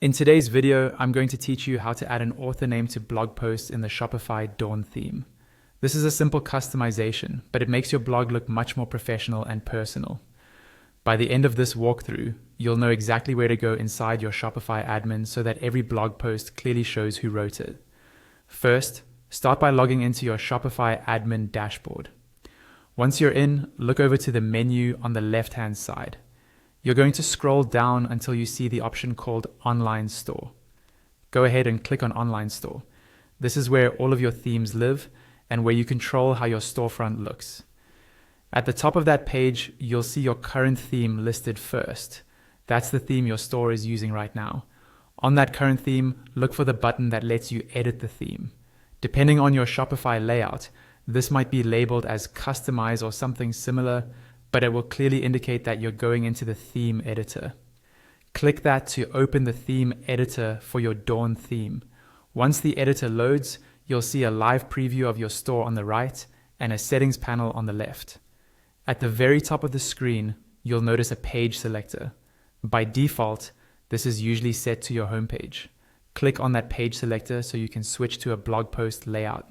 In today's video, I'm going to teach you how to add an author name to blog posts in the Shopify Dawn theme. This is a simple customization, but it makes your blog look much more professional and personal. By the end of this walkthrough, you'll know exactly where to go inside your Shopify admin so that every blog post clearly shows who wrote it. First, start by logging into your Shopify admin dashboard. Once you're in, look over to the menu on the left-hand side. You're going to scroll down until you see the option called Online Store. Go ahead and click on Online Store. This is where all of your themes live and where you control how your storefront looks. At the top of that page, you'll see your current theme listed first. That's the theme your store is using right now. On that current theme, look for the button that lets you edit the theme. Depending on your Shopify layout, this might be labeled as Customize or something similar, but it will clearly indicate that you're going into the theme editor. Click that to open the theme editor for your Dawn theme. Once the editor loads, you'll see a live preview of your store on the right and a settings panel on the left. At the very top of the screen, you'll notice a page selector. By default, this is usually set to your homepage. Click on that page selector so you can switch to a blog post layout.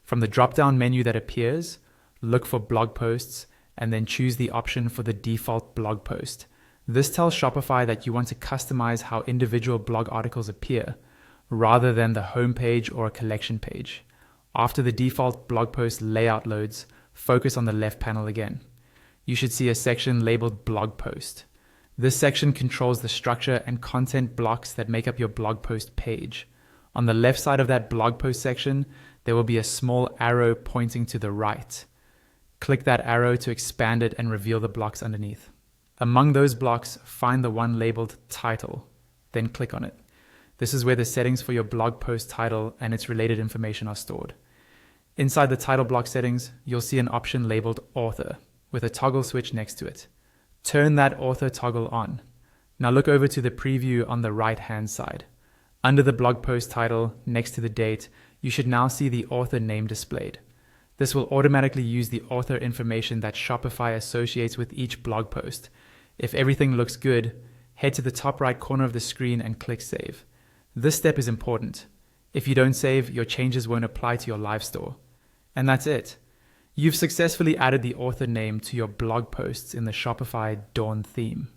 From the drop-down menu that appears, look for blog posts and then choose the option for the default blog post. This tells Shopify that you want to customize how individual blog articles appear, rather than the homepage or a collection page. After the default blog post layout loads, focus on the left panel again. You should see a section labeled Blog Post. This section controls the structure and content blocks that make up your blog post page. On the left side of that blog post section, there will be a small arrow pointing to the right. Click that arrow to expand it and reveal the blocks underneath. Among those blocks, find the one labeled Title, then click on it. This is where the settings for your blog post title and its related information are stored. Inside the title block settings, you'll see an option labeled Author, with a toggle switch next to it. Turn that author toggle on. Now look over to the preview on the right-hand side. Under the blog post title, next to the date, you should now see the author name displayed. This will automatically use the author information that Shopify associates with each blog post. If everything looks good, head to the top right corner of the screen and click Save. This step is important. If you don't save, your changes won't apply to your live store. And that's it. You've successfully added the author name to your blog posts in the Shopify Dawn theme.